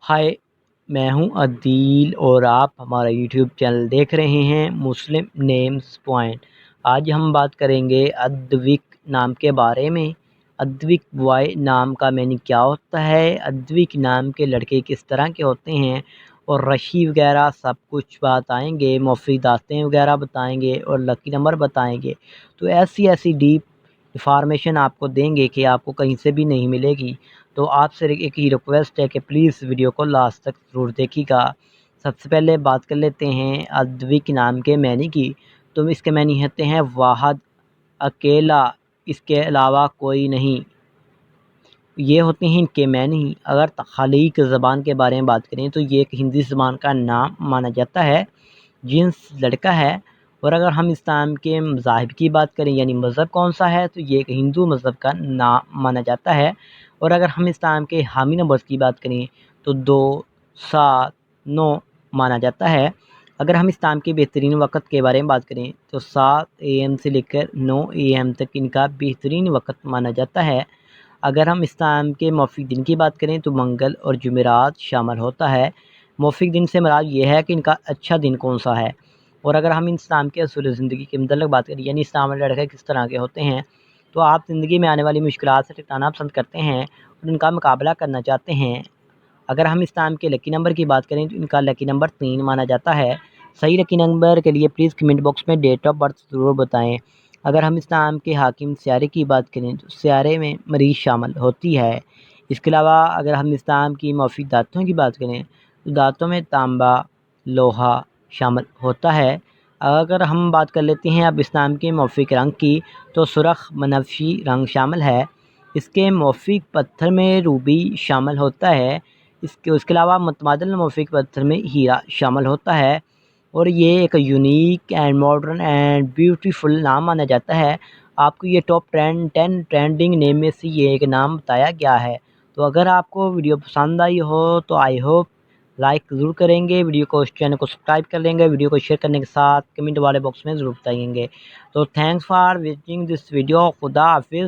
हाय, मैं हूं अदील और आप हमारा यूट्यूब चैनल देख रहे हैं मुस्लिम नेम्स पॉइंट। आज हम बात करेंगे अद्विक नाम के बारे में। अद्विक बॉय नाम का मीनिंग क्या होता है, अद्विक नाम के लड़के किस तरह के होते हैं और रशी वगैरह सब कुछ बताएंगे, मुफीदातें वगैरह बताएंगे और लकी नंबर बताएंगे। तो ऐसी ऐसी डीप इंफॉर्मेशन आपको देंगे कि आपको कहीं से भी नहीं मिलेगी। तो आपसे एक ही रिक्वेस्ट है कि प्लीज़ वीडियो को लास्ट तक ज़रूर देखिएगा। सबसे पहले बात कर लेते हैं अद्विक नाम के मैनी की। तो इसके मैनी होते हैं वाहद, अकेला, इसके अलावा कोई नहीं। ये होते हैं इनके मैनी। अगर तख्लीक ज़बान के बारे में बात करें तो ये एक हिंदी ज़बान का नाम माना जाता है, जिन्स लड़का है। और अगर हम इस्लाम के मज़ाहिब की बात करें यानी मज़हब कौन सा है, तो ये एक हिंदू मज़हब का नाम माना जाता है। और अगर हम इस्लाम के हामी नंबर्स की बात करें तो 2, 7, 9 माना जाता है। अगर हम इस्लाम के बेहतरीन वक़्त के बारे में बात करें तो 7 AM से लेकर 9 AM तक इनका बेहतरीन वक़्त माना जाता है। अगर हम इस्लाम के मौफिक दिन की बात करें तो मंगल और जुमेरात शामिल होता है। मौफिक दिन से मुराद ये है कि इनका अच्छा दिन कौन सा है। और अगर हम इस्लाम के असूल ज़िंदगी के मतलब बात करें यानी इस्लाम वाले लड़के किस तरह के होते हैं, तो आप ज़िंदगी में आने वाली मुश्किलात से टकराना पसंद करते हैं और इनका मुकाबला करना चाहते हैं। अगर हम इस्लाम के लकी नंबर की बात करें तो इनका लकी नंबर 3 माना जाता है। सही लकी नंबर के लिए प्लीज़ कमेंट बॉक्स में डेट ऑफ बर्थ ज़रूर बताएं। अगर हम इस्लाम के हाकिम स्यारे की बात करें तो स्यारे में मरीज़ शामिल होती है। इसके अलावा अगर हम इस्लाम की मौफिक दाँतों की बात करें तो दाँतों में तांबा, लोहा शामिल होता है। अगर हम बात कर लेते हैं अब इस्लाम के मौफिक रंग की, तो सुर्ख बनफशी रंग शामिल है। इसके मौफिक पत्थर में रूबी शामिल होता है। उसके अलावा मुतमादिल मौफिक पत्थर में हीरा शामिल होता है। और ये एक unique and modern and beautiful नाम माना जाता है। आपको ये टॉप 10 ट्रेंडिंग नेम में से ये एक नाम बताया गया है। तो अगर आपको वीडियो पसंद आई हो तो आई होप लाइक ज़रूर करेंगे, वीडियो को चैनल को सब्सक्राइब कर लेंगे, वीडियो को शेयर करने के साथ कमेंट वाले बॉक्स में ज़रूर बताएंगे। तो thanks for watching this video. खुदा हाफिज़।